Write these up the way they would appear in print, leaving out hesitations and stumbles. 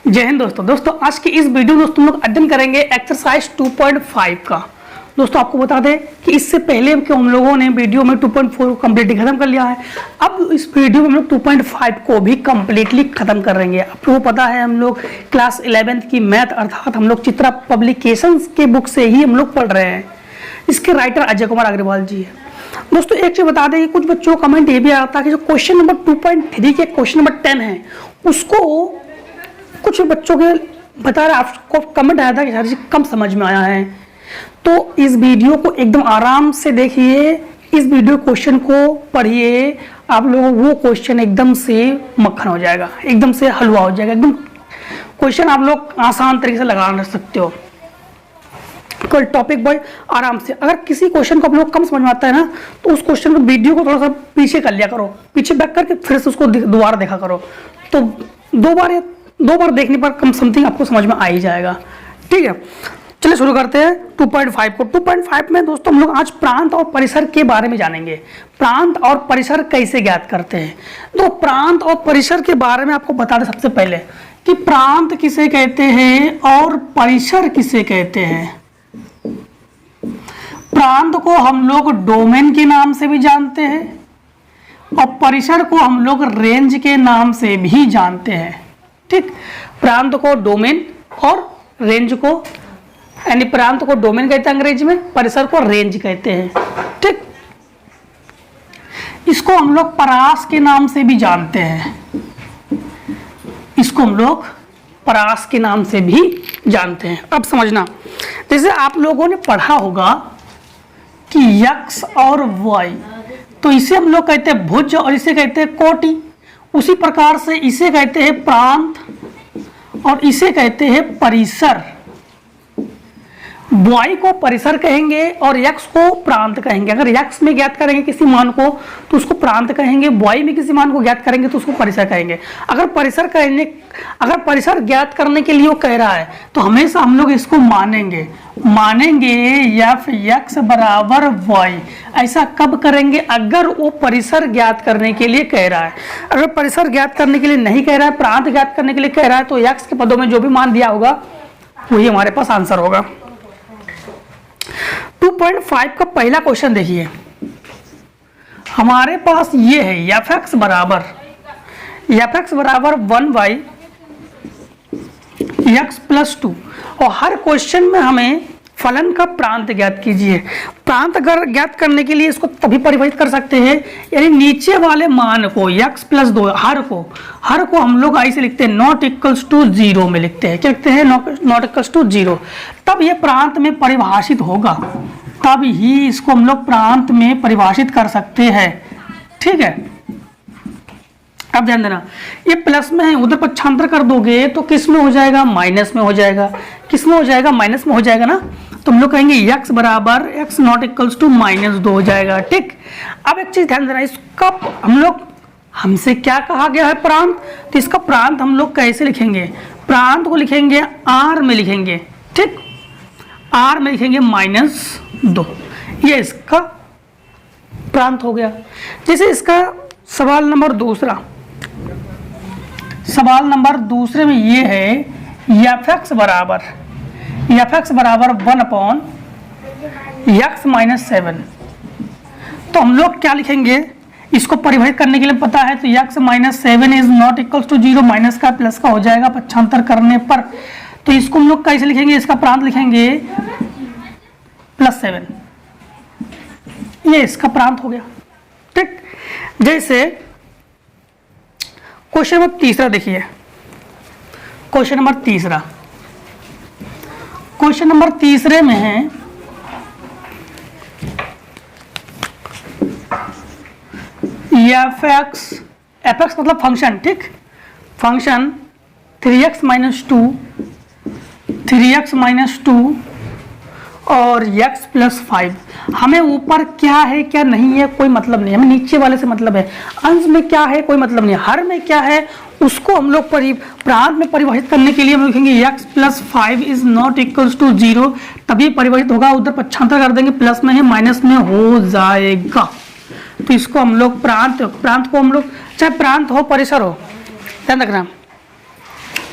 जय हिंद दोस्तों आज की इस वीडियो में दोस्तों हम लोग अध्ययन करेंगे एक्सरसाइज 2.5 का। दोस्तों आपको बता दें कि इससे पहले कि हम लोगों ने वीडियो में 2.4 कम्प्लीटली खत्म कर लिया है। अब इस वीडियो में हम लोग 2.5 को भी कम्प्लीटली खत्म कर रहेंगे। आपको पता है हम लोग क्लास 11th की मैथ अर्थात हम लोग चित्रा पब्लिकेशंस के बुक से ही हम लोग पढ़ रहे हैं। इसके राइटर अजय कुमार अग्रवाल जी है। दोस्तों एक चीज बता दें कि कुछ बच्चों का कमेंट ये भी आता है कि जो क्वेश्चन नंबर 2.3 के क्वेश्चन नंबर 10 है उसको कुछ बच्चों के बता रहे आपको कमेंट आया था कि सर जी कम समझ में आया है। तो इस वीडियो को एकदम आराम से देखिए, इस वीडियो क्वेश्चन को पढ़िए, आप लोगों को वो क्वेश्चन एकदम से मक्खन हो जाएगा, एकदम से हलवा हो जाएगा। एकदम क्वेश्चन आप लोग आसान तरीके से लगा सकते हो। कोई टॉपिक बॉय आराम से, अगर किसी क्वेश्चन को आप लोग कम समझ में आता है ना तो उस क्वेश्चन को वीडियो को थोड़ा सा पीछे कर लिया करो, पीछे बैक करके फिर से उसको दोबारा देखा करो। तो दो बार देखने पर कम समथिंग आपको समझ में आ ही जाएगा। ठीक है, चलिए शुरू करते हैं 2.5 को। 2.5 में दोस्तों हम लोग आज प्रांत और परिसर के बारे में जानेंगे। प्रांत और परिसर कैसे ज्ञात करते हैं। तो प्रांत और परिसर के बारे में आपको बता दें सबसे पहले कि प्रांत किसे कहते हैं और परिसर किसे कहते हैं। प्रांत को हम लोग डोमेन के नाम से भी जानते हैं और परिसर को हम लोग रेंज के नाम से भी जानते हैं। ठीक, प्रांत को डोमेन और रेंज को, यानी प्रांत को डोमेन कहते हैं अंग्रेजी में, परिसर को रेंज कहते हैं। ठीक, इसको हम लोग परास के नाम से भी जानते हैं, इसको हम लोग परास के नाम से भी जानते हैं। अब समझना, जैसे आप लोगों ने पढ़ा होगा कि x और y, तो इसे हम लोग कहते हैं भुज और इसे कहते हैं कोटि। उसी प्रकार से इसे कहते हैं प्रांत और इसे कहते हैं परिसर। y को परिसर कहेंगे और x को प्रांत कहेंगे। अगर x में ज्ञात करेंगे किसी मान को तो उसको प्रांत कहेंगे, y में किसी मान को ज्ञात करेंगे तो उसको परिसर कहेंगे। अगर परिसर ज्ञात करने के लिए वो कह रहा है तो हमेशा हम लोग इसको मानेंगे f x बराबर y। ऐसा कब करेंगे? अगर वो परिसर ज्ञात करने के लिए कह रहा है। अगर परिसर ज्ञात करने के लिए नहीं कह रहा है, प्रांत ज्ञात करने के लिए कह रहा है, तो x के पदों में जो भी मान दिया होगा वही हमारे पास आंसर होगा। 2.5 का पहला क्वेश्चन देखिए, हमारे पास ये है f(x) बराबर 1 x + 2 और हर क्वेश्चन में हमें फलन का प्रांत ज्ञात कीजिए। प्रांत अगर ज्ञात करने के लिए इसको तभी परिभाषित कर सकते हैं, यानी नीचे वाले मान को x + 2 हर को हम लोग आई से लिखते हैं नॉट इक्वल्स टू 0 में लिखते हैं। क्या लिखते हैं? Not equals to 0। तब ये प्रांत में परिभाषित होगा, तब ही इसको हम लोग प्रांत में परिभाषित कर सकते हैं। ठीक है, अब ध्यान देना, ये प्लस में है, उधर पक्षांतर कर दोगे तो किस में हो जाएगा? माइनस में हो जाएगा। किस में हो जाएगा? माइनस में हो जाएगा ना। तो हम लोग कहेंगे x बराबर x नॉट इक्वल्स टू -2 हो जाएगा। ठीक, अब एक चीज ध्यान देना, इसका हमसे क्या कहा गया है? प्रांत। तो इसका प्रांत हम लोग कैसे लिखेंगे? प्रांत को लिखेंगे r में लिखेंगे। ठीक, r में लिखेंगे -2, ये इसका प्रांत हो गया। जैसे इसका सवाल नंबर दूसरे में ये है f(x) बराबर 1/(x-7)। तो हम लोग क्या लिखेंगे? इसको परिभाषित करने के लिए पता है, तो x-7 is not equals to 0, minus का प्लस का हो जाएगा पक्षांतर करने पर। तो इसको हम लोग कैसे लिखेंगे? इसका प्रांत लिखेंगे +7, ये इसका प्रांत हो गया। ठीक, जैसे क्वेश्चन नंबर तीसरा देखिए, क्वेश्चन नंबर तीसरे में है f(x) मतलब फंक्शन। ठीक, फंक्शन 3x - 2 और x + 5। हमें ऊपर क्या है क्या नहीं है कोई मतलब नहीं, हमें नीचे वाले से मतलब है। अंश में क्या है कोई मतलब नहीं, हर में क्या है उसको हम लोग प्रांत में परिभाषित करने के लिए हम लिखेंगे x + 5 is not equals to 0, तभी परिभाषित होगा। उधर पक्षांतर कर देंगे, प्लस में है माइनस में हो जाएगा। तो इसको हम लोग प्रांत को हम लोग, चाहे प्रांत हो परिसर हो, ध्यान रखना,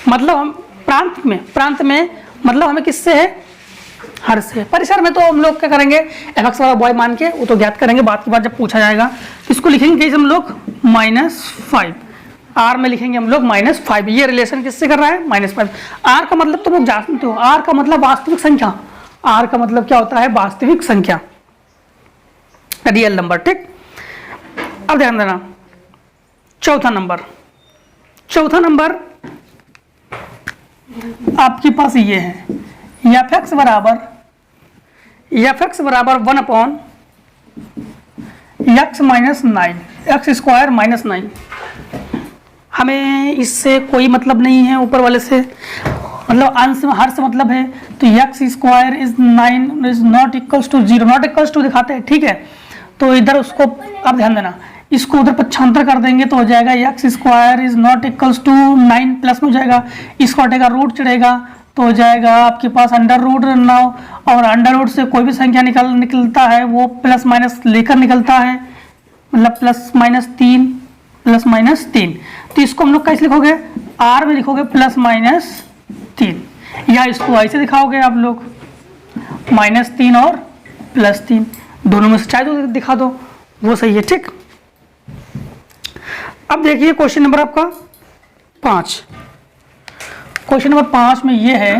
मतलब हम प्रांत में मतलब हमें किससे है, हर से। परिसर में तो हम लोग क्या करेंगे, एफ वाला बॉय मान के वो तो ज्ञात करेंगे बाद की बात जब पूछा जाएगा। इसको लिखेंगे कैसे हम लोग, -5, आर में लिखेंगे हम लोग -5। ये रिलेशन किससे कर रहा है, -5। आर का मतलब तो लोग जानते हो, आर का मतलब वास्तविक संख्या। आर का मतलब क्या होता है, वास्तविक संख्या, रियल नंबर। ठीक, अब ध्यान देना चौथा नंबर आपके पास ये है, एफ एक्स बराबर 1/(x-9), x² -9। हमें इससे कोई मतलब नहीं है, ऊपर वाले से मतलब अंश में हर से मतलब है, तो x² is 9 is not equals to 0, not equals to दिखाते हैं। ठीक है, तो इधर उसको अब ध्यान देना, इसको उधर पक्षांतर कर देंगे तो हो जाएगा x² is not equals to 9, plus में हो जाएगा, इसको हटेगा रूट चढ़ेगा तो हो जाएगा आपके पास √9, और अंडर रूट से कोई भी संख्या निकलता है वो प्लस माइनस लेकर निकलता है, मतलब +-3 तो इसको हम लोग कैसे लिखोगे, आर में लिखोगे +-3, या इसको ऐसे दिखाओगे आप लोग -3 और +3, दोनों में से चाहे तो दिखा दो, वो सही है। ठीक, अब देखिए क्वेश्चन नंबर आपका 5। क्वेश्चन नंबर 5 में ये है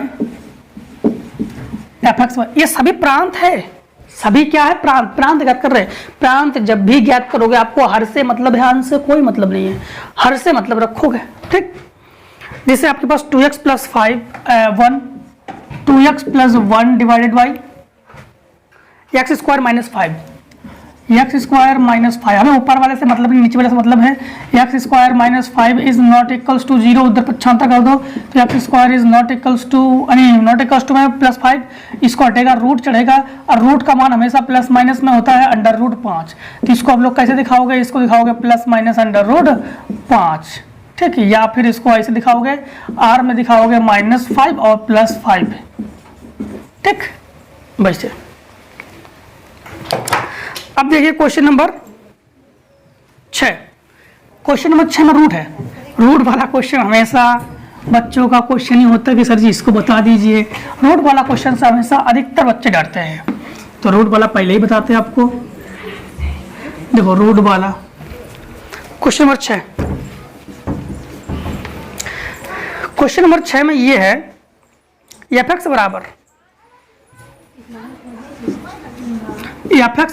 एफ एक्स, ये सभी प्रांत है, सभी क्या है, प्रांत ज्ञात कर रहे हैं। प्रांत जब भी ज्ञात करोगे आपको हर से मतलब है, अंश से कोई मतलब नहीं है, हर से मतलब रखोगे। ठीक, जैसे आपके पास 2x + 5 1, 2x + 1 divided by x² - 5, x² - 5, हमें ऊपर वाले से मतलब नहीं, नीचे वाले से मतलब है। x² - 5 is not equals to 0, उधर पक्षांतर कर दो तो x² is not equals to में +5, इसको हटेगा रूट चढ़ेगा, और रूट का मान हमेशा प्लस माइनस में होता है √5, तो इसको आप लोग कैसे दिखाओगे, इसको दिखाओगे +-√5। ठीक है, या फिर इसको ऐसे दिखाओगे, आर में दिखाओगे -5 और +5। ठीक, वैसे। अब देखिए क्वेश्चन नंबर 6। क्वेश्चन नंबर 6 में रूट है। रूट वाला क्वेश्चन हमेशा बच्चों का क्वेश्चन ही होता है कि सर जी इसको बता दीजिए। रूट वाला क्वेश्चन से हमेशा अधिकतर बच्चे डरते हैं, तो रूट वाला पहले ही बताते हैं आपको। देखो रूट वाला क्वेश्चन नंबर 6, क्वेश्चन नंबर 6 में ये है एफ एक्स बराबर √x -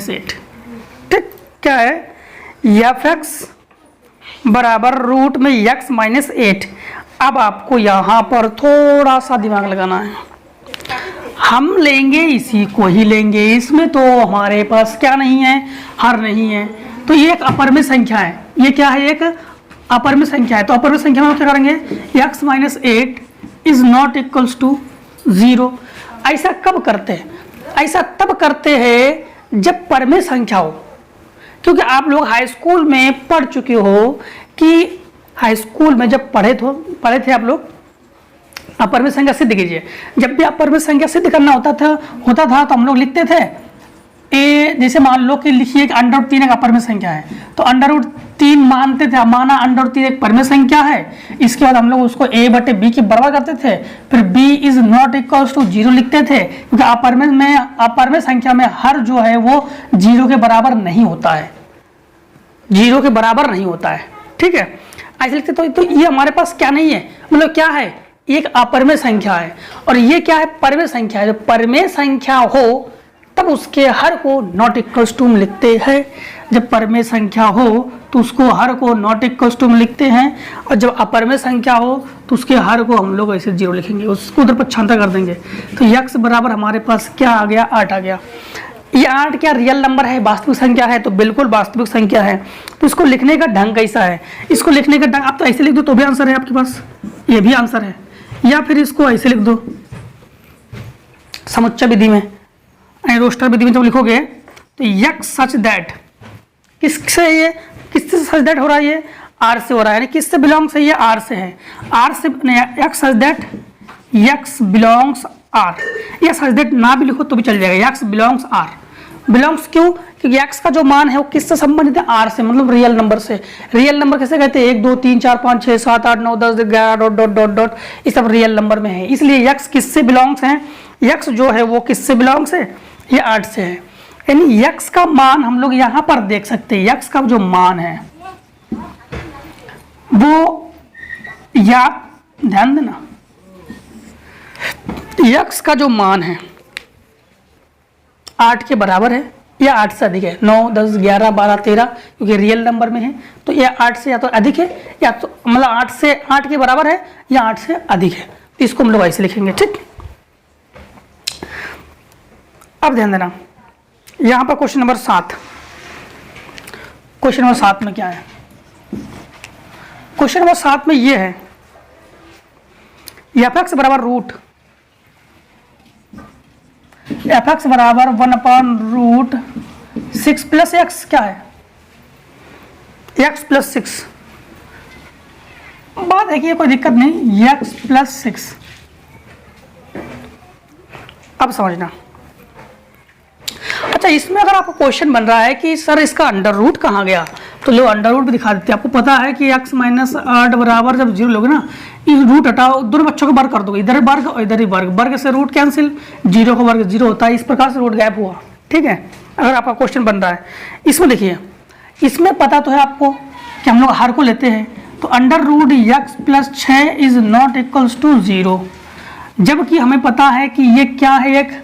8। ठीक, क्या है, एफ एक्स बराबर रूट में x - 8। अब आपको यहाँ पर थोड़ा सा दिमाग लगाना है, हम लेंगे इसी को ही लेंगे, इसमें तो हमारे पास क्या नहीं है, हर नहीं है, तो ये एक अपर में संख्या है। ये क्या है, एक अपर में संख्या है, तो अपर में संख्या में क्या करेंगे, x - 8 is not equals to 0। ऐसा कब करते हैं, ऐसा तब करते हैं जब परमेय संख्या हो, क्योंकि आप लोग हाई स्कूल में पढ़ चुके हो कि हाई स्कूल में जब पढ़े थे आप लोग, अपरमेय संख्या सिद्ध कीजिए। जब भी अपरमेय संख्या सिद्ध करना होता था तो हम लोग लिखते थे ए, जैसे मान लो कि लिखिए कि √3 एक अपरमेय संख्या है, तो √3 मानते थे, माना √3 एक परमेय संख्या है, इसके बाद हम लोग उसको a/b के बराबर करते थे, फिर b is not equals to 0 लिखते थे, क्योंकि अपरमेय संख्या में हर जो है वो 0 के बराबर नहीं होता है, 0 के बराबर नहीं होता है। ठीक है, ऐसे लिखते तो ये हमारे पास क्या नहीं है, मतलब क्या है, एक अपरमेय संख्या है, और ये क्या है, परमेय संख्या है। जब परमेय संख्या हो तब उसके हर को नॉट इक्वल्स टू में लिखते हैं। जब परमेय संख्या हो तो उसको हर को नॉट इक्वल्स टू में लिखते हैं, और जब अपरमेय संख्या हो तो उसके हर को हम लोग ऐसे 0 लिखेंगे, उसको उधर पक्षांतर कर देंगे, तो x बराबर हमारे पास क्या आ गया, 8 आ गया। ये 8 क्या रियल नंबर है, वास्तविक संख्या है, तो बिल्कुल वास्तविक संख्या है। तो इसको लिखने का ढंग कैसा है, इसको लिखने का ढंग आप तो ऐसे लिख दो तो भी आंसर है आपके पास, ये भी आंसर है, या फिर इसको ऐसे लिख दो समुच्चय विधि में, रोस्टर विधि में जब लिखोगे तो x सच दैट, किससे ये, किससे सच दैट हो रहा है, ये r से हो रहा है, यानी किससे बिलोंग्स है, ये r से है, r से x such that x belongs r, या सच दैट ना भी लिखो तो भी चल जाएगा, x बिलोंग्स r, बिलोंग्स क्यों? क्योंकि x का जो मान है वो किससे संबंधित है? r से, मतलब रियल नंबर से। रियल नंबर कैसे कहते हैं? 1 2 3 4 5 6 7 8 9 10 11 डॉट डॉट डॉट डॉट, ये सब रियल नंबर में है, इसलिए x किससे बिलोंग्स है? x जो है वो किससे बिलोंग्स है? ये 8 से है। यानी x का मान हम लोग यहाँ पर देख सकते हैं, x का जो मान है वो, या ध्यान देना, x का जो मान है 8 के बराबर है या 8 से अधिक है। 9 10 11 12 13, क्योंकि रियल नंबर में है तो ये 8 से या तो अधिक है या तो मतलब 8 के बराबर है या 8 से अधिक है, तो इसको हम लोग ऐसे लिखेंगे। ठीक, अब ध्यान देना, यहां पर क्वेश्चन नंबर 7, क्वेश्चन नंबर 7 में क्या है? क्वेश्चन नंबर 7 में ये है f(x) बराबर रूट f(x) बराबर 1/√6 प्लस x, क्या है? x plus 6। बात है कि ये कोई दिक्कत नहीं, x प्लस 6। अब समझना, अच्छा इसमें अगर आपको क्वेश्चन बन रहा है कि सर इसका अंडर रूट कहाँ गया, तो लो अंडर रूट भी दिखा देते हैं। आपको पता है कि x माइनस 8 बराबर जब 0 लोगे ना, इस रूट हटाओ, दोनों बच्चों को वर्ग कर दोगे, इधर वर्ग और इधर ही वर्ग, वर्ग से रूट कैंसिल, 0 का वर्ग 0 होता है, इस प्रकार से रूट गैप हुआ। ठीक है, अगर आपका क्वेश्चन बन रहा है। इसमें देखिए, इसमें पता तो है आपको कि हम लोग हर को लेते हैं, तो under root x plus 6 is not equals to 0, जबकि हमें पता है कि ये क्या है,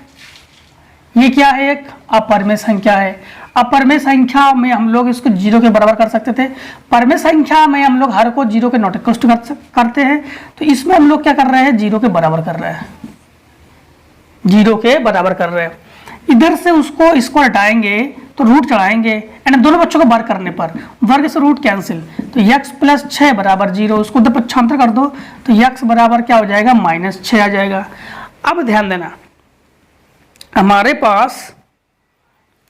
ये क्या है? एक अपरमेय संख्या है। अपरमेय संख्या में हम लोग इसको 0 के बराबर कर सकते थे, परमेय संख्या में हम लोग हर को 0 के नॉट इक्वल्स टू करते हैं, तो इसमें हम लोग क्या कर रहे हैं? 0 के बराबर कर रहे हैं, 0 के बराबर कर रहे हैं। इधर से उसको इसको हटाएंगे तो रूट चढ़ाएंगे, यानी दोनों बच्चों को वर्ग करने पर वर्ग से रूट कैंसिल, तो x प्लस 6 बराबर 0, उसको उधर पक्षांतर कर दो तो x बराबर क्या हो जाएगा? -6 आ जाएगा। अब ध्यान देना, हमारे पास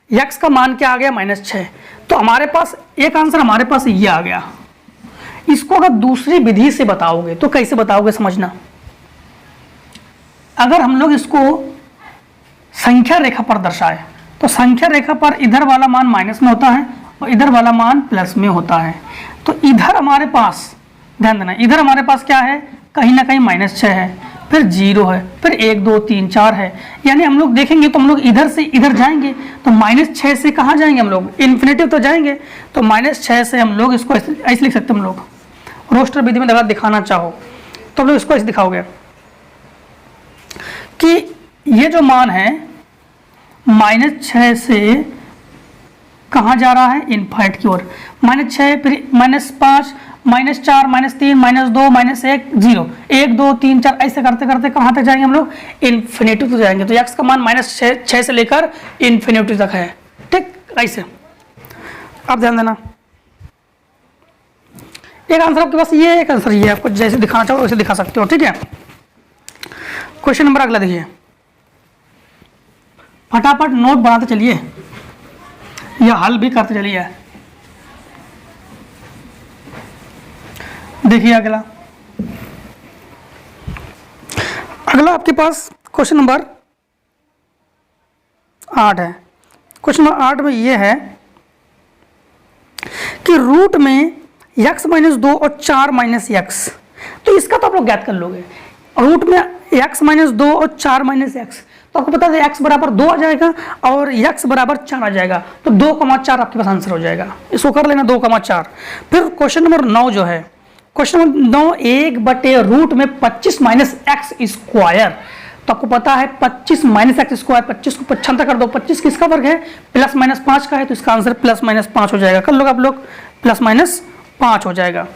x का मान क्या आ गया? -6, तो हमारे पास एक आंसर हमारे पास ये आ गया। इसको अगर दूसरी विधि से बताओगे तो कैसे बताओगे? समझना, अगर हम लोग इसको संख्या रेखा पर दर्शाए तो संख्या रेखा पर इधर वाला मान माइनस में होता है और इधर वाला मान प्लस में होता है, तो इधर हमारे पास, ध्यान देना, इधर हमारे पास क्या है? कहीं ना कहीं -6 है, फिर 0 है, फिर 1 2 3 4 है, यानी हम लोग देखेंगे तो हम लोग इधर से इधर जाएंगे तो -6 से कहाँ जाएंगे हम लोग? इन्फिनेटिव तो जाएंगे, तो -6 से हम लोग इसको ऐसे लिख सकते हैं। हम लोग रोस्टर विधि में अगर दिखाना चाहो तो हम लोग इसको ऐसे दिखाओगे कि ये जो मान है -6 से कहाँ जा रहा है? इनफाइट की ओर। -6, फिर -5, -4, -3, -2, -1, 0, 1 2 3 4, ऐसे करते करते कहाँ तक जाएंगे हम लोग? इन्फिनिटी तक जाएंगे। तो x का मान -6 से लेकर इन्फिनिटी तक है। ठीक, ऐसे। अब ध्यान देना, एक आंसर आपके पास ये, एक आंसर ये, आपको जैसे दिखाना चाहो वैसे दिखा सकते हो। ठीक है, क्वेश्चन नंबर अगला देखिए, फटाफट नोट बनाते चलिए या हल भी करते चलिए। देखिए अगला आपके पास क्वेश्चन नंबर 8 है। क्वेश्चन नंबर 8 में ये है कि रूट में x माइनस 2 और 4 माइनस एक्स, तो इसका तो आप लोग ज्ञात कर लोगे। रूट में x माइनस 2 और 4 माइनस एक्स, तो आपको पता है x बराबर 2 आ जाएगा और x बराबर 4 आ जाएगा, तो 2,4 आपके पास आंसर हो जाएगा। इसको कर लेना 2,4। फिर क्वेश्चन नंबर 9 जो है, क्वेश्चन नंबर 9, 1/रूट में 25 माइनस एक्स स्क्वायर, तो आपको पता है 25 माइनस एक्स स्क्वायर, 25 को पक्षांतर कर दो, 25 किसका वर्ग है? +-5 का है, तो इसका आंसर +-5 हो जाएगा। कर लो आप लोग, +-5 हो जाएगा।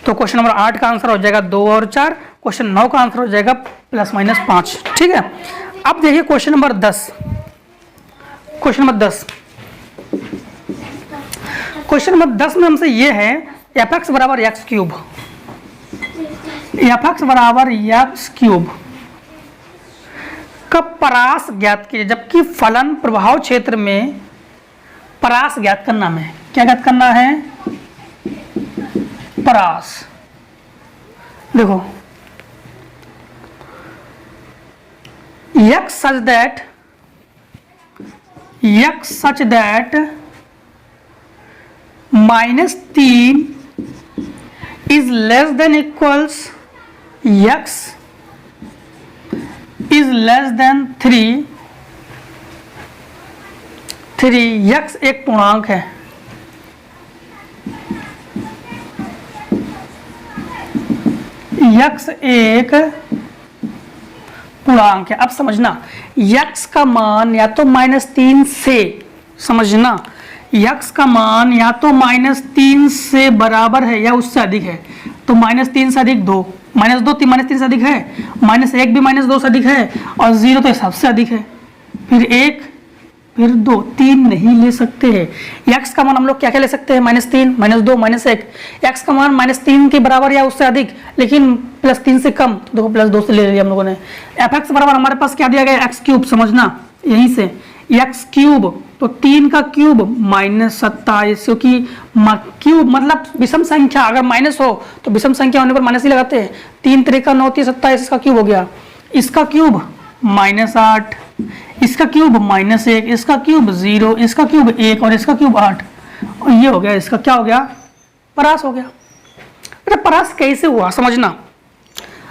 तो क्वेश्चन नंबर 8 का आंसर हो जाएगा 2 और 4, क्वेश्चन 9 का आंसर हो जाएगा +-5। ठीक है, अब देखिए क्वेश्चन नंबर 10। क्वेश्चन नंबर 10 में हमसे ये है f(x) बराबर x क्यूब, f(x) बराबर x क्यूब का परास ज्ञात कीजिए, जबकि फलन प्रभाव क्षेत्र में परास ज्ञात करना है। क्या ज्ञात करना है? परास। देखो, x such that x such that -3 is less than equals x is less then 3 x एक पूर्णांक है, x एक पूर्णांक है। अब समझना x का मान या तो -3 से, समझना x का मान या तो -3 से बराबर है या उससे अधिक है। तो -3 से अधिक 2, -2 -3 से अधिक है, -1 भी -2 से अधिक है, और 0 तो सबसे अधिक है। फिर 1 फिर 2, 3 नहीं ले सकते हैं। x का मान हम लोग क्या क्या ले सकते हैं? -3 -2 -1। x का मान -3 के बराबर या उससे अधिक, लेकिन +3 से कम, तो देखो +2 से ले लिया हम लोगों ने। fx बराबर हमारे पास क्या दिया गया? x3, समझना यहीं से x3, तो 3 का क्यूब -27, क्योंकि क्यूब मतलब विषम संख्या, अगर माइनस हो तो विषम संख्या होने पर माइनस ही लगाते हैं। 3 3 का 9 3 27, इसका क्यूब हो गया। इसका क्यूब -8, इसका क्यूब -1, इसका क्यूब 0, इसका क्यूब 1 और इसका क्यूब 8, और ये हो गया इसका क्या हो गया? परास हो गया। अरे परास कैसे हुआ समझना।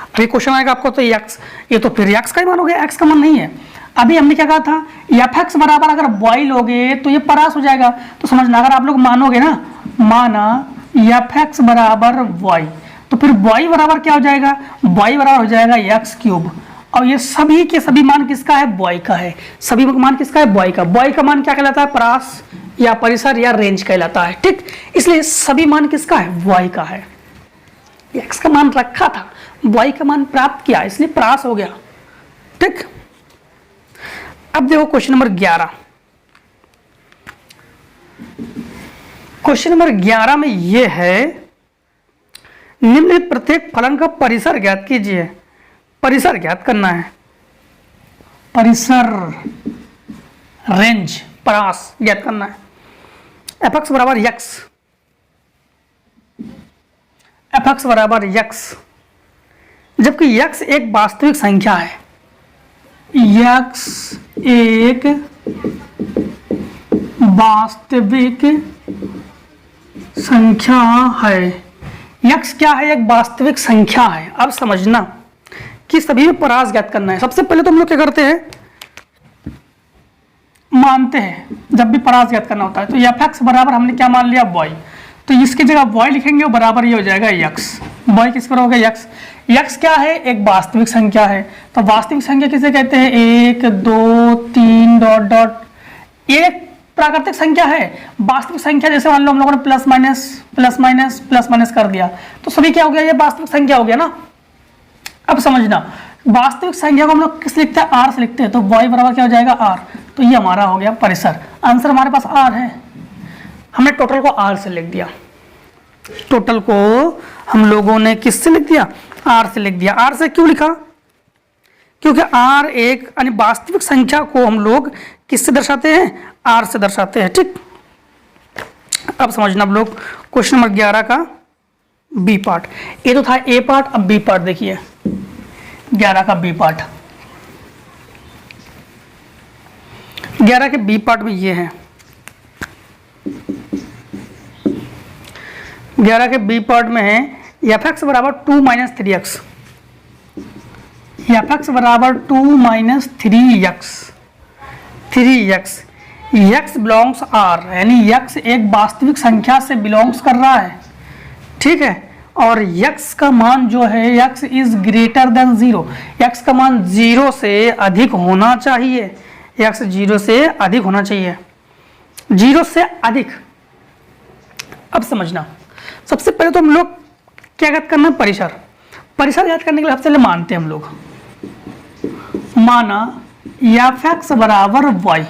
अभी क्वेश्चन आएगा आपको, तो x, ये तो फिर x का ही मान हो गया, x का मान नहीं है। अभी हमने क्या कहा था? fx बराबर अगर y लोगे तो ये परास हो जाएगा। तो समझना, अगर आप लोग मानोगे ना, माना fx बराबर y, तो फिर y बराबर क्या हो जाएगा? y बराबर हो जाएगा x3। और ये सभी के सभी मान किसका है? y का है। सभी मान किसका है? y का। y का मान क्या कहलाता है? परास या परिसर या रेंज कहलाता है, ठीक। इसलिए सभी मान किसका है? y का है। x का मान रखा था, y का मान प्राप्त किया, इसलिए परास हो गया, ठीक। अब देखो क्वेश्चन नंबर 11। क्वेश्चन नंबर 11 में ये है, निम्नलिखित प्रत्येक फलन का परिसर ज्ञात कीजिए। परिसर ज्ञात करना है, परिसर रेंज परास ज्ञात करना है। fx बराबर x, fx बराबर x, जबकि x एक वास्तविक संख्या है, x एक वास्तविक संख्या है। x क्या है? एक वास्तविक संख्या है। अब समझना कि सभी में परास ज्ञात करना है। सबसे पहले तो हम लोग क्या करते हैं? मानते हैं जब भी परास ज्ञात करना होता है, तो fx बराबर हमने क्या मान लिया? y। तो इसकी जगह y लिखेंगे, वो बराबर ये हो जाएगा x। y किस पर होगा? x। x क्या है? एक वास्तविक संख्या है। तो वास्तविक संख्या किसे कहते हैं? 1 2 3 डॉट डॉट। एक प्राकृतिक संख्या है। वास्तविक संख्या जैसे मान लो हम लोगों ने प्लस माइनस कर दिया, तो सभी क्या हो गया? ये वास्तविक संख्या हो गया ना। अब समझना, वास्तविक संख्या को हम लोग किस लिखते हैं? r से लिखते हैं। तो y बराबर क्या हो जाएगा? r। तो ये हमारा हो गया परिसर। आंसर हमारे पास r है। हमने टोटल को r से लिख दिया। टोटल को हम लोगों ने किससे लिख दिया? r से लिख दिया। r से क्यों लिखा? क्योंकि r एक यानी वास्तविक संख्या को हम लोग किससे दर्शाते हैं? r से दर्शाते हैं, ठीक। अब समझना आप लोग क्वेश्चन नंबर 11 का बी पार्ट। ये तो था ए पार्ट, अब बी पार्ट देखिए 11 का बी पार्ट। 11 के बी पार्ट में ये है, 11 के बी पार्ट में है fx बराबर 2 - 3x, fx बराबर 2 - 3x, x बिलोंग्स r, यानी x एक वास्तविक संख्या से बिलोंग्स कर रहा है, ठीक है। और x का मान जो है x is greater then 0, x का मान 0 से अधिक होना चाहिए, x 0 से अधिक होना चाहिए, 0 से अधिक। अब समझना, सबसे पहले तो हम लोग क्या ज्ञात करना? परिसर। परिसर ज्ञात करने के लिए सबसे पहले मानते हैं हम लोग, माना fx बराबर y,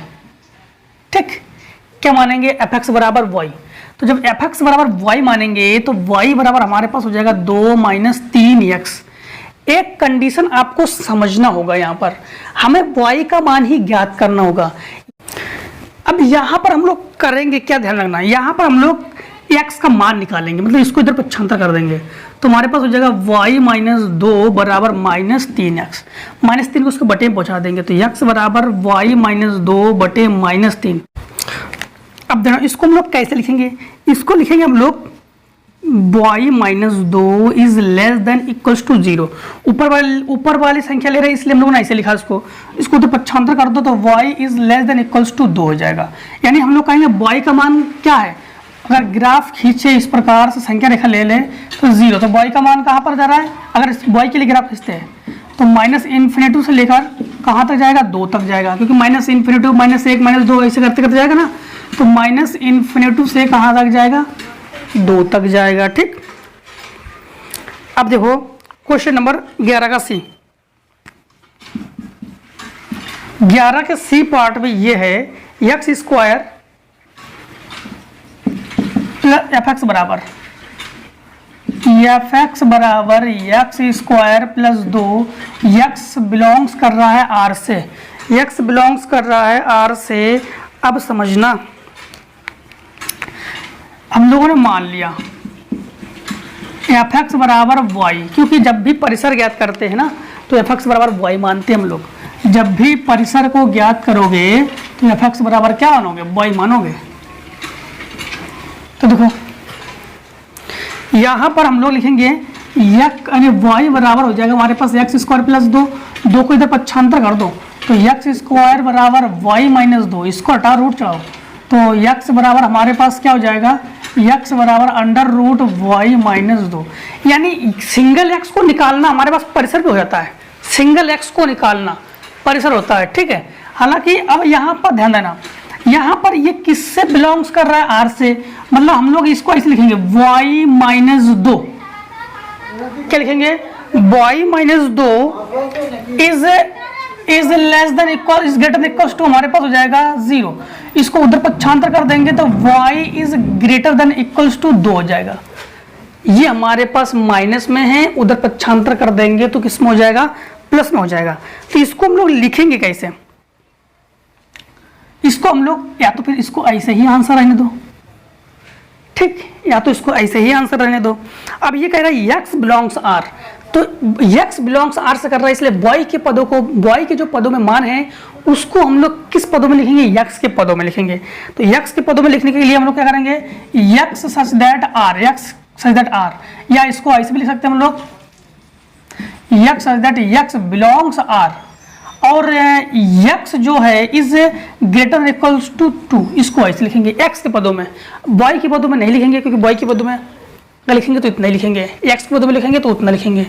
ठीक। क्या मानेंगे? fx बराबर y। तो जब fx बराबर y मानेंगे तो y बराबर हमारे पास हो जाएगा 2 - 3x। एक कंडीशन आपको समझना होगा, यहाँ पर हमें y का मान ही ज्ञात करना होगा। अब यहाँ पर हम लोग करेंगे क्या, ध्यान रखना, यहाँ पर हम लोग x का मान निकालेंगे, मतलब इसको इधर पक्षांतर कर देंगे, तो हमारे पास हो जाएगा y माइनस 2 बराबर माइनस 3x। माइनस 3 को उसके बटे में पहुंचा देंगे, तो x बराबर y माइनस 2 बटे माइनस 3। अब देखो इसको हम लोग कैसे लिखेंगे, इसको लिखेंगे हम लोग y minus 2 is less than equals to 0। ऊपर वाली संख्या ले रहे हैं इसलिए हम लोगों ने ऐसे लिखा इसको तो पक्षांतर कर दो तो y is less than equals to 2 हो जाएगा। यानी हम लोग कहेंगे y का मान क्या है, अगर ग्राफ खींचे इस प्रकार से संख्या रेखा ले ले तो 0, तो y का मान कहाँ पर जा रहा है, अगर y के लिए ग्राफ खींचते हैं तो माइनस इन्फिनिटी से लेकर कहाँ तक जाएगा, 2 तक जाएगा, क्योंकि माइनस इन्फिनिटी माइनस 1 माइनस 2 ऐसे करते करते जाएगा ना, तो माइनस इन्फिनिटी से कहाँ तक जाएगा, 2 तक जाएगा। ठीक, अब देखो क्वेश्चन नंबर 11 का सी। 11 के सी पार्ट में ये है x square plus f x बराबर x square plus 2। X belongs कर रहा है आर से, एक्स बिलोंग्स कर रहा है आर से। अब समझना, हम लोगों ने मान लिया एफ एक्स बराबर वाई, क्योंकि जब भी परिसर ज्ञात करते हैं ना तो एफ एक्स बराबर वाई मानते हैं हम लोग। जब भी परिसर को ज्ञात करोगे तो एफ एक्स बराबर क्या मानोगे, वाई मानोगे। तो देखो यहां पर हम लोग लिखेंगे यानी वाई बराबर हो जाएगा हमारे पास एक्स स्क्वायर प्लस 2 को इधर पक्षांतर कर दो तो एक्स स्क्वायर बराबर वाई माइनस 2, इसको हटा रूट चढ़ाओ तो एक्स बराबर हमारे पास क्या हो जाएगा, एक्स बराबर अंडर रूट वाई माइनस 2। यानी सिंगल एक्स को निकालना हमारे पास परिसर पे हो जाता है, सिंगल एक्स को निकालना परिसर होता है। ठीक है, हालांकि अब यहाँ पर ध्यान देना, यहाँ पर ये किससे बिलोंग्स कर रहा है, आर से, मतलब हम लोग इसको ऐसे लिखेंगे वाई माइनस 2। क्या लिखेंगे, y minus 2 is less than equal is greater than equals to, हमारे पास हो जाएगा 0। इसको उधर पक्षांतर कर देंगे तो y is greater than equals to 2 हो जाएगा। ये हमारे पास माइनस में है, उधर पक्षांतर कर देंगे तो किस में हो जाएगा, प्लस में हो जाएगा। तो इसको हम लोग लिखेंगे कैसे, इसको हम लोग या तो फिर इसको ऐसे ही आंसर रहने दो, ठीक, या तो इसको ऐसे ही आंसर रहने दो। अब ये कह रहा है x बिलोंग्स r, तो x बिलोंग्स r से कर रहा है इसलिए y के पदों को, y के जो पदों में मान है उसको हम लोग किस पदों में लिखेंगे, x के पदों में लिखेंगे। तो x के पदों में लिखने के लिए हम लोग क्या करेंगे, x सच दैट r, या इसको ऐसे भी लिख सकते हैं हम लोग x such that x belongs r, और x जो है इज ग्रेटर इक्वल्स टू 2, इसको ऐसे लिखेंगे x के पदों में। y के पदों में नहीं लिखेंगे क्योंकि y के पदों में अगर लिखेंगे तो इतना ही लिखेंगे, x के पदों में लिखेंगे तो उतना लिखेंगे।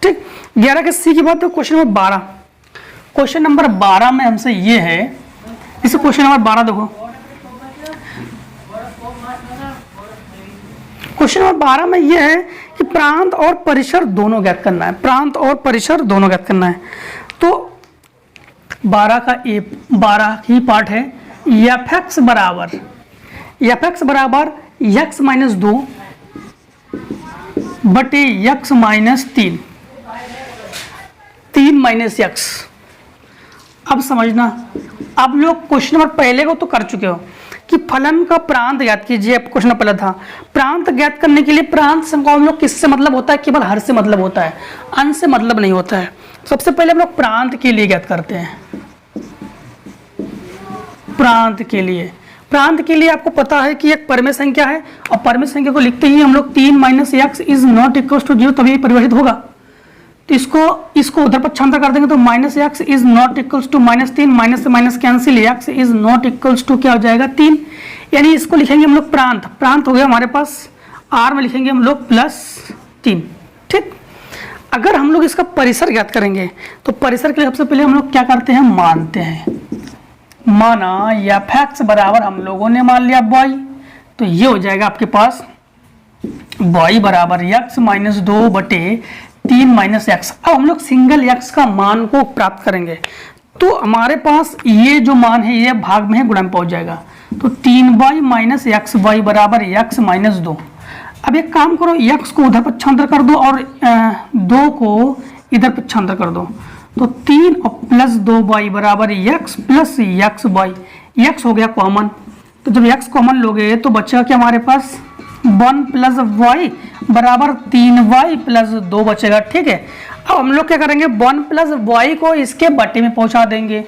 ठीक, 11 के सी की बात तो क्वेश्चन नंबर 12। क्वेश्चन नंबर 12 में हमसे ये है, इसे क्वेश्चन नंबर 12 देखो, क्वेश्चन नंबर 12 में ये है कि प्रांत और परिसर दोनों ज्ञात करना है, प्रांत और परिसर दोनों ज्ञात करना है। तो 12 का 12 ही पार्ट है, एफ एक्स बराबर एक्स माइनस 2 बटे एक्स माइनस 3 माइनस एक्स। अब समझना, आप लोग क्वेश्चन नंबर पहले को तो कर चुके हो कि फलन का प्रांत ज्ञात कीजिए। क्वेश्चन पहले था प्रांत ज्ञात करने के लिए, प्रांत से हम लोग किससे मतलब होता है, केवल हर से मतलब होता है, अंश से मतलब नहीं होता है। सबसे पहले हम लोग प्रांत के लिए ज्ञात करते हैं, प्रांत के लिए आपको पता है कि एक परिमेय संख्या है और परिमेय संख्या को लिखते ही हम लोग 3 minus x is not equal to 0 तभी परिवर्तित होगा। तो इसको उधर पक्षांतर कर देंगे तो minus x is not equals to -3, minus से minus cancel, x is not equals to क्या हो जाएगा 3। यानी इसको लिखेंगे हम लोग प्रांत हो गया हमारे पास, आर में लिखेंगे हम लोग +3। ठीक, अगर हम लोग इसका परिसर ज्ञात करेंगे तो परिसर के लिए सबसे पहले हम लोग क्या करते हैं, मानते हैं। माना एफ एक्स बराबर हम लोगों ने मान लिया y, तो ये हो जाएगा आपके पास y बराबर x माइनस 2 बटे 3 माइनस एक्स। अब हम लोग सिंगल x का मान को प्राप्त करेंगे तो हमारे पास ये जो मान है ये भाग में है, गुणा में पहुंच जाएगा। तो 3y माइनस एक्स वाई बराबर x माइनस 2। अब एक काम करो, x को उधर पक्षांतर कर दो और 2 को इधर पक्षांतर कर दो, तो 3 और प्लस 2y बराबर x plus x y, x हो गया कॉमन। तो जब x कॉमन लोगे तो बचेगा क्या हमारे पास 1 प्लस वाई बराबर 3y प्लस 2 बचेगा। ठीक है, अब हम लोग क्या करेंगे, 1 प्लस वाई को इसके बटे में पहुंचा देंगे।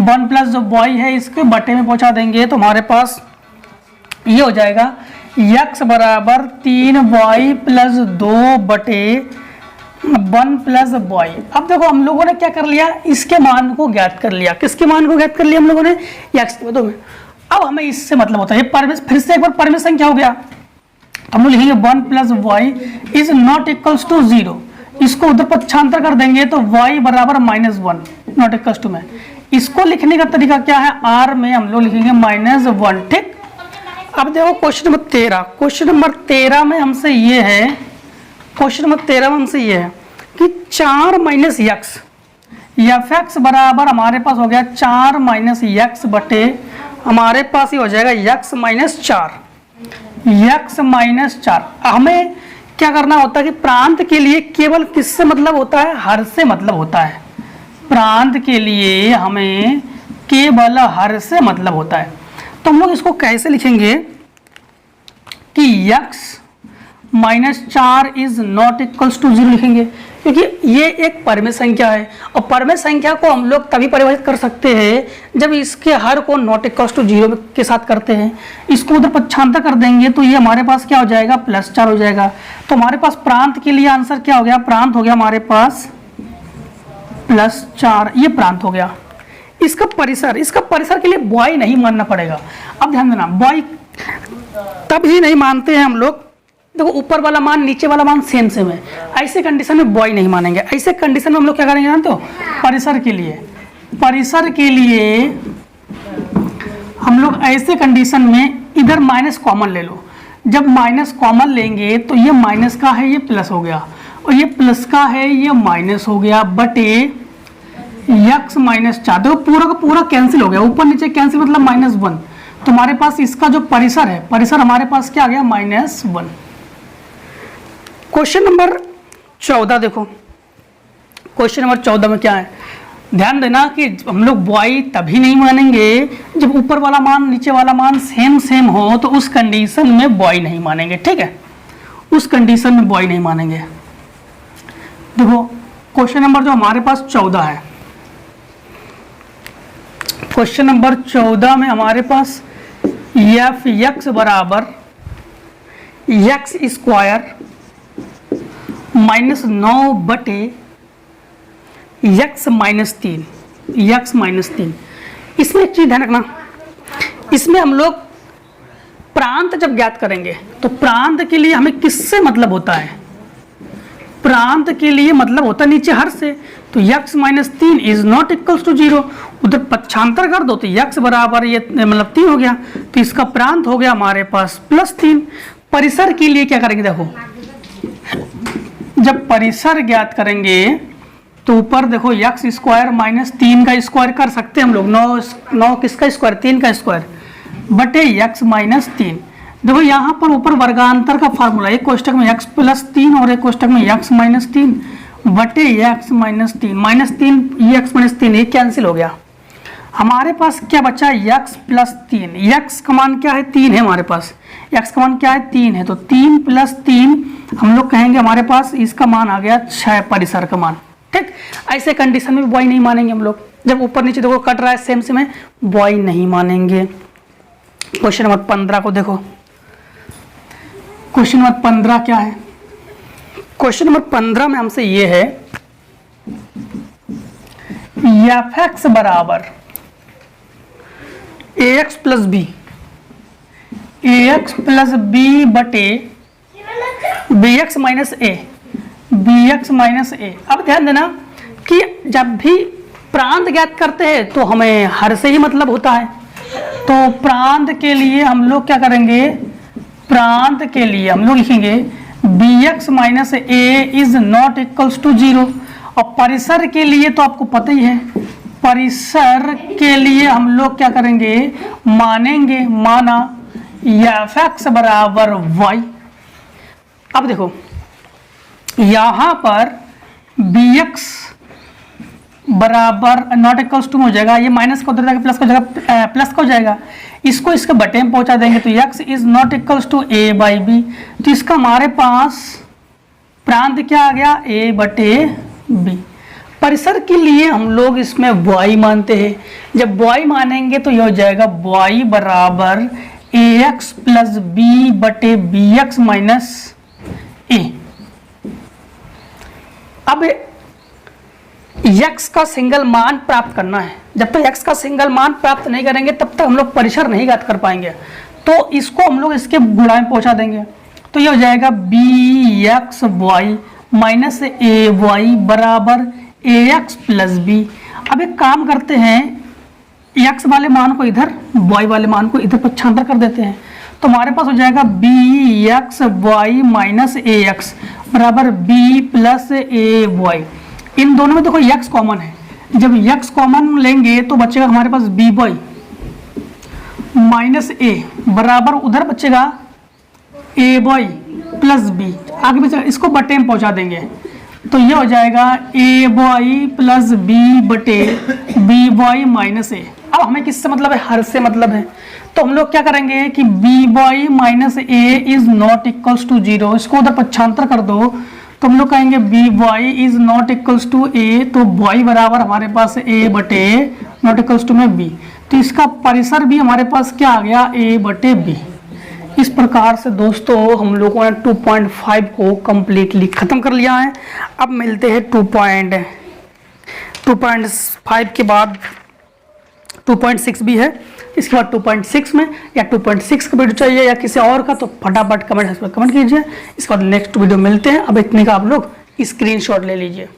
1 प्लस जो वाई है इसके बटे में पहुंचा देंगे तो हमारे पास ये हो जाएगा x बराबर 3y प्लस 2 बटे 1 प्लस वाई। अब देखो हम लोगों ने क्या कर लिया, इसके मान को ज्ञात कर लिया। किसके मान को ज्ञात कर लिया हम लोगों ने, x के बदले में। अब हमें इससे मतलब होता है, ये फिर से एक बार परमेय संख्या हो गया, हम लोग लिखेंगे 1 plus y is not equals to 0। इसको उधर पक्षांतर कर देंगे तो y बराबर -1 नॉट इक्वल्स टू में। इसको लिखने का तरीका क्या है, r में हम लोग लिखेंगे -1। ठीक, अब देखो क्वेश्चन नंबर 13, क्वेश्चन नंबर 13 में हमसे ये है, क्वेश्चन नंबर 13 में हमसे ये है कि 4 माइनस एक्स, एफ एक्स बराबर हमारे पास हो गया 4 माइनस एक्स बटे हमारे पास ये हो जाएगा x माइनस 4, x माइनस 4। हमें क्या करना होता है कि प्रांत के लिए केवल किससे मतलब होता है, हर से मतलब होता है। प्रांत के लिए हमें केवल हर से मतलब होता है। तो हम लोग इसको कैसे लिखेंगे कि x minus 4 is not equals to 0 लिखेंगे, क्योंकि ये एक परमेय संख्या है और परमेय संख्या को हम लोग तभी परिभाषित कर सकते हैं जब इसके हर को नॉट इक्वल्स टू 0 के साथ करते हैं। इसको उधर पक्षांतर कर देंगे तो ये हमारे पास क्या हो जाएगा, +4 हो जाएगा। तो हमारे पास प्रांत के लिए आंसर क्या हो गया, प्रांत हो गया हमारे पास +4, ये प्रांत हो गया। इसका परिसर के लिए बॉय नहीं मानना पड़ेगा। अब ध्यान देना, बॉय तब ही नहीं मानते हैं हम लोग, देखो ऊपर वाला मान नीचे वाला मान सेम है, ऐसे कंडीशन में बॉय नहीं मानेंगे। ऐसे कंडीशन में हम लोग क्या करेंगे जानते हो, परिसर के लिए हम लोग ऐसे कंडीशन में इधर माइनस कॉमन ले लो। जब माइनस कॉमन लेंगे तो ये माइनस का है ये प्लस हो गया, और ये प्लस का है ये माइनस हो गया, बटे x माइनस 4। देखो पूरा का पूरा कैंसिल हो गया, ऊपर नीचे कैंसिल मतलब -1। तो हमारे पास इसका जो परिसर है, परिसर हमारे पास क्या आ गया, -1। क्वेश्चन नंबर 14 देखो, क्वेश्चन नंबर 14 में क्या है, ध्यान देना कि हम लोग बॉय तभी नहीं मानेंगे जब ऊपर वाला मान नीचे वाला मान सेम हो, तो उस कंडीशन में बॉय नहीं मानेंगे। ठीक है, उस कंडीशन में बॉय नहीं मानेंगे। देखो क्वेश्चन नंबर जो हमारे पास 14 है, क्वेश्चन नंबर 14 में हमारे पास एफ एक्स बराबर एक्स स्क्वायर -9 बटे x माइनस 3। इसमें एक चीज ध्यान रखना, इसमें हम लोग प्रांत जब ज्ञात करेंगे तो प्रांत के लिए हमें किससे मतलब होता है, प्रांत के लिए मतलब होता है नीचे हर से। तो x minus 3 is not equals to 0, उधर पक्षांतर कर दो तो x बराबर ये मतलब 3 हो गया, तो इसका प्रांत हो गया हमारे पास +3। परिसर के लिए क्या करेंगे, देखो जब परिसर ज्ञात करेंगे तो ऊपर देखो x स्क्वायर -3 का स्क्वायर कर सकते हैं हम लोग, 9 किसका स्क्वायर, 3 का स्क्वायर बटे x माइनस 3। देखो यहाँ पर ऊपर वर्गांतर का फार्मूला, एक कोष्टक में x प्लस 3 और एक कोष्टक में x माइनस 3 बटे x माइनस 3। -3 ये x माइनस 3 ये कैंसिल हो गया, हमारे पास क्या बचा, x प्लस 3। x का मान क्या है, 3 है हमारे पास, x का मान क्या है, 3 है। तो 3 प्लस 3 हम लोग कहेंगे हमारे पास इसका मान आ गया 6 परिसर का मान। ठीक, ऐसे कंडीशन में बॉय नहीं मानेंगे हम लोग, जब ऊपर नीचे देखो कट रहा है सेम से में बॉय नहीं मानेंगे। क्वेश्चन नंबर 15 को देखो, क्वेश्चन नंबर 15 क्या है, क्वेश्चन नंबर 15 में हमसे ये है एफ एक्स बराबर ax प्लस बी बटे bx माइनस ए। अब ध्यान देना कि जब भी प्रांत ज्ञात करते हैं तो हमें हर से ही मतलब होता है। तो प्रांत के लिए हम लोग क्या करेंगे, प्रांत के लिए हम लोग लिखेंगे bx minus a is not equals to 0। और परिसर के लिए तो आपको पता ही है, परिसर के लिए हम लोग क्या करेंगे, माना एफ एक्स बराबर y। अब देखो यहाँ पर bx बराबर नॉट इक्वल्स टू हो जाएगा, ये माइनस का उधर जाएगा प्लस का हो जाएगा, इसको इसके बटे में पहुंचा देंगे तो x is not equals to a by b. तो इसका हमारे पास प्रांत क्या आ गया, a बटे b। परिसर के लिए हम लोग इसमें y मानते हैं, जब y मानेंगे तो यह हो जाएगा y बराबर ax प्लस बी बटे bx माइनस a। अब x का सिंगल मान प्राप्त करना है, जब तक x का सिंगल मान प्राप्त नहीं करेंगे तब तक हम लोग परिसर नहीं ज्ञात कर पाएंगे। तो इसको हम लोग इसके गुणा में पहुंचा देंगे तो यह हो जाएगा bxy माइनस ay बराबर ax प्लस बी। अब एक काम करते हैं, x वाले मान को इधर, y वाले मान को इधर पक्षांतर कर देते हैं तो हमारे पास हो जाएगा bxy माइनस ax बराबर b प्लस ay। इन दोनों में देखो x कॉमन है, जब x कॉमन लेंगे तो बचेगा हमारे पास by माइनस a बराबर उधर बचेगा ay प्लस b। आगे बचेगा, इसको बटे में पहुंचा देंगे तो ये हो जाएगा ay प्लस b बटे by माइनस a। अब हमें किससे मतलब है, हर से मतलब है, तो हम लोग क्या करेंगे कि by minus a is not equals to 0, इसको उधर पक्षांतर कर दो तो हम लोग कहेंगे by is not equals to a, तो y बराबर हमारे पास a बटे नॉट इक्वल्स टू में b। तो इसका परिसर भी हमारे पास क्या आ गया, a बटे b। इस प्रकार से दोस्तों हम लोगों ने 2.5 को कंप्लीटली ख़त्म कर लिया है। अब मिलते हैं 2.5 के बाद 2.6 भी है, इसके बाद 2.6 में या 2.6 का वीडियो चाहिए या किसी और का तो फटाफट कमेंट कीजिए। इसके बाद नेक्स्ट वीडियो मिलते हैं। अब इतने का आप लोग स्क्रीनशॉट ले लीजिए।